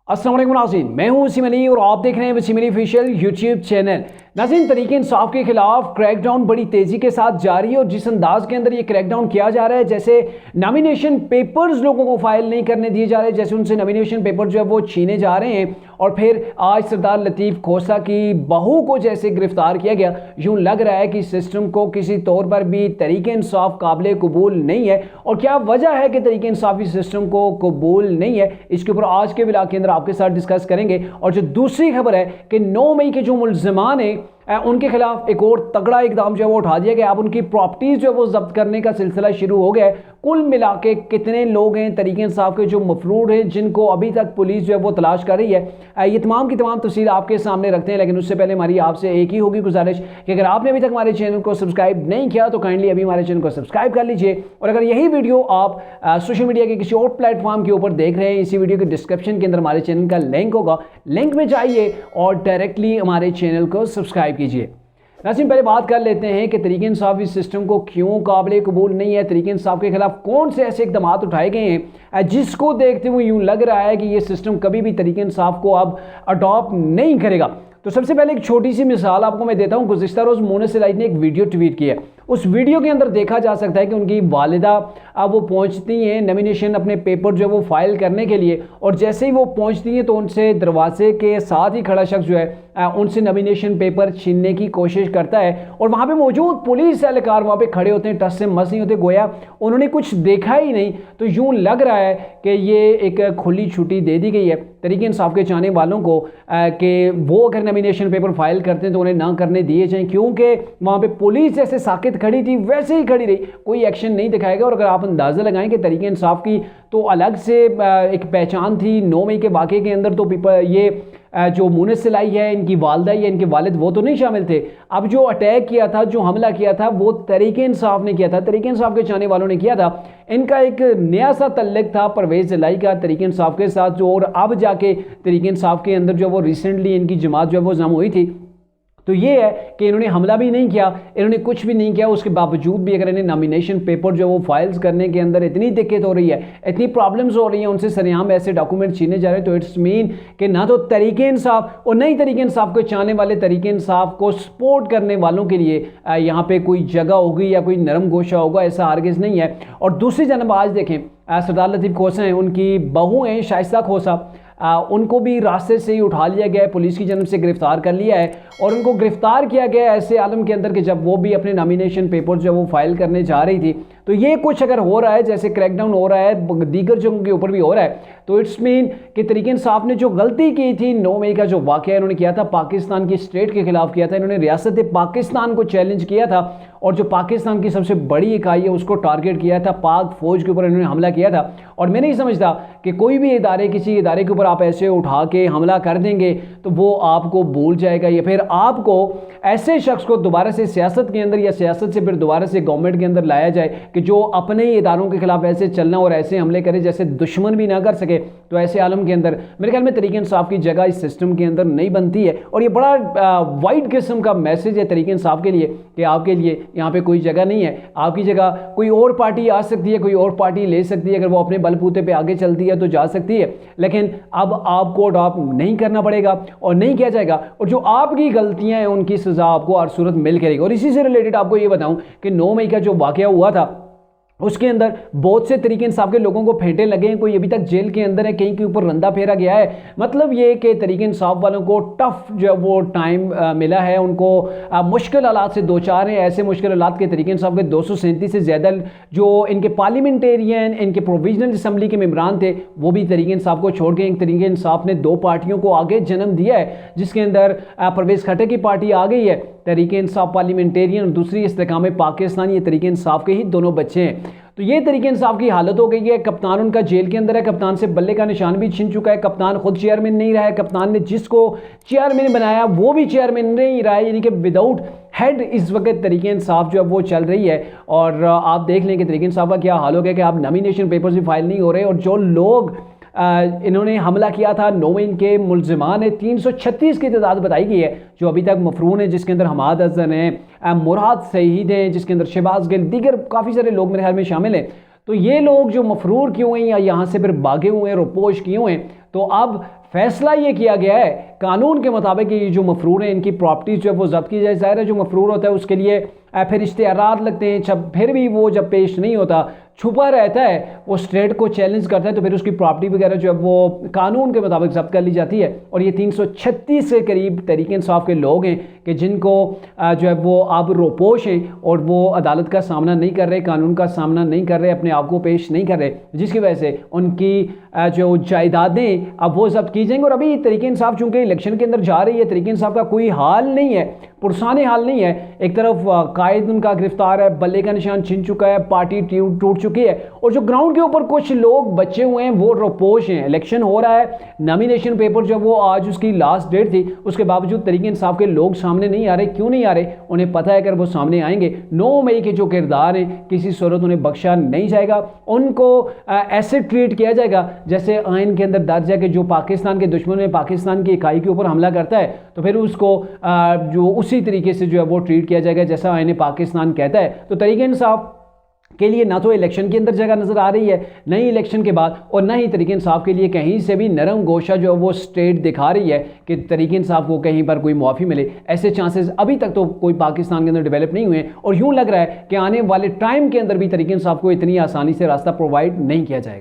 अस्सलाम वालेकुम नाज़रीन, मैं हूं वसीम अली और आप देख रहे हैं Wasim Ali official YouTube channel. नाज़रीन, तरीके इंसाफ के खिलाफ क्रैकडाउन बड़ी तेज़ी के साथ जारी है और जिस अंदाज के अंदर ये क्रैकडाउन किया जा रहा है, जैसे नॉमिनेशन पेपर्स लोगों को फाइल नहीं करने दिए जा रहे, जैसे उनसे नॉमिनेशन पेपर जो है वो छीने जा रहे हैं। और फिर आज सरदार लतीफ़ खोसा की बहू को जैसे गिरफ्तार किया गया, यूँ लग रहा है कि सिस्टम को किसी तौर पर भी तरीके इंसाफ काबिल कबूल नहीं है। और क्या वजह है कि तरीके इंसाफी सिस्टम को कबूल नहीं है, इसके ऊपर आज के व्लॉग के अंदर आपके साथ डिस्कस करेंगे। और जो दूसरी खबर है कि 9 मई के जो मुल्ज़िमान हैं उनके खिलाफ एक और तगड़ा इकदाम जो है वो उठा दिया गया। अब उनकी प्रॉपर्टीज जो है वो जब्त करने का सिलसिला शुरू हो गया है। कुल मिला के कितने लोग हैं तरीके इंसाफ के जो मफरूर हैं, जिनको अभी तक पुलिस जो है वो तलाश कर रही है, ये तमाम की तमाम तफसील आपके सामने रखते हैं। लेकिन उससे पहले हमारी आपसे एक ही होगी गुजारिश कि अगर आपने अभी तक हमारे चैनल को सब्सक्राइब नहीं किया तो काइंडली अभी हमारे चैनल को सब्सक्राइब कर लीजिए। और अगर यही वीडियो आप सोशल मीडिया के किसी और प्लेटफॉर्म के ऊपर देख रहे हैं, इसी वीडियो के डिस्क्रिप्शन के अंदर हमारे चैनल का लिंक होगा, लिंक में जाइए और डायरेक्टली हमारे चैनल को सब्सक्राइब कीजिए। नाज़रीन, पहले बात कर लेते हैं कि तरीके इंसाफ इस सिस्टम को क्यों काबिल कबूल नहीं है। तरीके इंसाफ के खिलाफ कौन से ऐसे इकदाम उठाए गए हैं जिसको देखते हुए यूँ लग रहा है कि ये सिस्टम कभी भी तरीके इंसाफ को अब अडॉप्ट नहीं करेगा। तो सबसे पहले एक छोटी सी मिसाल आपको मैं देता हूँ। गुज़िश्ता रोज़ मोनिस इलाही ने एक वीडियो ट्वीट की है। उस वीडियो के अंदर देखा जा सकता है कि उनकी वालिदा अब वो पहुंचती हैं नॉमिनेशन अपने पेपर जो है वो फाइल करने के लिए, और जैसे ही वो पहुंचती हैं तो उनसे दरवाजे के साथ ही खड़ा शख्स जो है उनसे नॉमिनेशन पेपर छीनने की कोशिश करता है। और वहाँ पे मौजूद पुलिस एहलकार वहाँ पे खड़े होते हैं, टस से मस नहीं होते, गोया उन्होंने कुछ देखा ही नहीं। तो यूँ लग रहा है कि ये एक खुली छुट्टी दे दी गई है तरीके इंसाफ के चाहने वालों को कि वो अगर नॉमिनेशन पेपर फाइल करते हैं तो उन्हें ना करने दिए जाएँ, क्योंकि वहाँ पे पुलिस जैसे साकित खड़ी थी वैसे ही खड़ी रही, कोई एक्शन नहीं दिखाएगा। और अगर आप अंदाज़ा लगाएं कि तरीके इंसाफ की तो अलग से एक पहचान थी 9 मई के वाक़े के अंदर, तो ये जो मोनिस इलाही है, इनकी वालदा या इनके वालिद, वो तो नहीं शामिल थे। अब जो अटैक किया था, जो हमला किया था, वो तरीके इंसाफ ने किया था, तरीके इंसाफ के चाहने वालों ने किया था। इनका एक नया सा तल्लुक था परवेज़ इलाही का तरीके इंसाफ के साथ, जो और अब जाके तरीके इंसाफ के अंदर जो वो रिसेंटली इनकी जमात जो है वो जम हुई थी। तो ये है कि इन्होंने हमला भी नहीं किया, इन्होंने कुछ भी नहीं किया, उसके बावजूद भी अगर इन्हें नॉमिनेशन पेपर जो वो फाइल्स करने के अंदर इतनी दिक्कत हो रही है, इतनी प्रॉब्लम्स हो रही हैं, उनसे सरेआम ऐसे डॉक्यूमेंट छीने जा रहे हैं, तो इट्स मीन कि ना तो तरीके इंसाफ और नहीं तरीके इंसाफ को चाहने वाले तरीके इंसाफ को सपोर्ट करने वालों के लिए यहाँ पे कोई जगह होगी या कोई नरम गोशा होगा, ऐसा हरगिज़ नहीं है। और दूसरी जानब आज देखें, सरदार लतीफ़ खोसा हैं, उनकी बहू हैं शाइस्ता खोसा, उनको भी रास्ते से ही उठा लिया गया है, पुलिस की जानब से गिरफ्तार कर लिया है। और उनको गिरफ्तार किया गया ऐसे आलम के अंदर कि जब वो भी अपने नॉमिनेशन पेपर जो वो फाइल करने जा रही थी। तो ये कुछ अगर हो रहा है, जैसे क्रैकडाउन हो रहा है दीगर जगहों के ऊपर भी हो रहा है, तो इट्स मीन कि तरीके इंसाफ ने जो गलती की थी 9 मई का जो वाक़या इन्होंने किया था, पाकिस्तान की स्टेट के खिलाफ किया था, इन्होंने रियासत पाकिस्तान को चैलेंज किया था और जो पाकिस्तान की सबसे बड़ी इकाई है उसको टारगेट किया था, पाक फौज के ऊपर इन्होंने हमला किया था। और मैं नहीं समझता कि कोई भी इदारे किसी इदारे के ऊपर आप ऐसे उठा के हमला कर देंगे तो वो आपको भूल जाएगा, या फिर आपको ऐसे शख्स को दोबारा से सियासत के अंदर या सियासत से फिर दोबारा से गवर्नमेंट के अंदर लाया जाए कि जो अपने ही इदारों के खिलाफ ऐसे चलना और ऐसे हमले करे जैसे दुश्मन भी ना कर सके। तो ऐसे आलम के अंदर मेरे ख्याल में तरीके इंसाफ की जगह इस सिस्टम के अंदर नहीं बनती है। और ये बड़ा वाइड किस्म का मैसेज है तरीके इंसाफ के लिए कि आपके लिए यहाँ पे कोई जगह नहीं है, आपकी जगह कोई और पार्टी आ सकती है, कोई और पार्टी ले सकती है, अगर वो अपने बलबूते पे आगे चलती है तो जा सकती है, लेकिन अब आपको अडॉप्ट नहीं करना पड़ेगा और नहीं किया जाएगा। और जो आपकी गलतियां हैं उनकी सज़ा आपको हर सूरत मिल करेगी। और इसी से रिलेटेड आपको ये बताऊं कि 9 मई का जो वाक़या हुआ था उसके अंदर बहुत से तरीके इंसाफ के लोगों को फेंटे लगे हैं, कोई अभी तक जेल के अंदर है, कहीं के ऊपर रंदा फेरा गया है। मतलब ये कि तरीके इंसाफ वालों को टफ जो वो टाइम मिला है, उनको मुश्किल हालात से दो चार हैं। ऐसे मुश्किल हालात के तरीके इंसाफ के 237 से ज़्यादा जो इनके पार्लियामेंटेरियन, इनके प्रोविजनल असम्बली के मेम्बरान थे, वो भी तरीके इंसाफ को छोड़ के तरीके इंसाफ ने 2 पार्टियों को आगे जन्म दिया है, जिसके अंदर परवेज़ खटक की पार्टी आ गई है, तरीके इंसाफ पार्लियामेंटेरियन, और दूसरी इस्तेकाम पाकिस्तान, ये तरीके इंसाफ के ही दोनों बच्चे हैं। तो ये तरीके इंसाफ की हालत हो गई है। कप्तान उनका जेल के अंदर है, कप्तान से बल्ले का निशान भी छिन चुका है, कप्तान खुद चेयरमैन नहीं रहा है, कप्तान ने जिसको चेयरमैन बनाया वो भी चेयरमैन नहीं रहा है, यानी कि विदाउट हेड इस वक्त तरीके इंसाफ जो है वो चल रही है। और आप देख लें कि तरीके इंसाफ का क्या हाल हो गया कि आप नॉमिनेशन पेपर्स भी फाइल नहीं हो रहे। और जो लोग इन्होंने हमला किया था 9 मई के मुल्ज़िमान है, 336 की तादाद बताई गई है जो अभी तक मफरून है, जिसके अंदर हमाद अज़हर हैं, मुराद सईद हैं, जिसके अंदर शहबाज गिल, दीगर काफ़ी सारे लोग मेरे ख्याल में शामिल हैं। तो ये लोग जो मफरूर क्यों हैं या यहाँ से फिर भागे हुए हैं, रोपोश किए हुए हैं, तो तो अब फैसला ये किया गया है कानून के मुताबिक ये जो मफरूर हैं इनकी प्रॉपर्टीज जो है वो जब्त की जाए। ज़ाहिर है जो मफरूर होता है उसके लिए फिर इश्तिहारात लगते हैं, जब फिर भी वो जब पेश नहीं होता, छुपा रहता है, वो स्टेट को चैलेंज करता है, तो फिर उसकी प्रॉपर्टी वगैरह जो है वो कानून के मुताबिक जब्त कर ली जाती है। और ये 336 के करीब तहरीक इंसाफ के लोग हैं कि जिनको जो है वो अब रोपोश हैं और वो अदालत का सामना नहीं कर रहे, कानून का सामना नहीं कर रहे, अपने आप को पेश नहीं कर रहे, जिसकी वजह से उनकी जो जायदादें अब वो जब्त की जाएंगी। और अभी तहरीक इंसाफ चूंकि इलेक्शन के अंदर जा रही है, तहरीक इंसाफ का कोई हाल नहीं है, पुरसाने हाल नहीं है। एक तरफ कायद उनका गिरफ्तार है, बल्ले का निशान छिन चुका है, पार्टी टूट चुकी है, और जो ग्राउंड के ऊपर कुछ लोग बचे हुए हैं वो रोपोश हैं। इलेक्शन हो रहा है, नॉमिनेशन पेपर जो वो आज उसकी लास्ट डेट थी, उसके बावजूद तहरीक इंसाफ के लोग सामने नहीं आ रहे। क्यों नहीं आ रहे? उन्हें पता है अगर वो सामने आएंगे 9 मई के जो किरदार हैं किसी सूरत उन्हें बख्शा नहीं जाएगा, उनको ऐसे ट्रीट किया जाएगा जैसे आइन के अंदर दर्ज है कि जो पाकिस्तान के दुश्मन में पाकिस्तान की इकाई के ऊपर हमला करता है तो फिर उसको जो उसी तरीके से जो है वो ट्रीट किया जाएगा जैसा आइन पाकिस्तान कहता है। तो तहरीक इंसाफ के लिए ना तो इलेक्शन के अंदर जगह नजर आ रही है, न ही इलेक्शन के बाद, और न ही तहरीक इंसाफ के लिए कहीं से भी नरम गोशा जो है वो स्टेट दिखा रही है कि तहरीक इंसाफ को कहीं पर कोई मुआफ़ी मिले। ऐसे चांसेस अभी तक तो कोई पाकिस्तान के अंदर डेवलप नहीं हुए, और यूं लग रहा है कि आने वाले टाइम के अंदर भी तहरीक इंसाफ को इतनी आसानी से रास्ता प्रोवाइड नहीं किया जाएगा।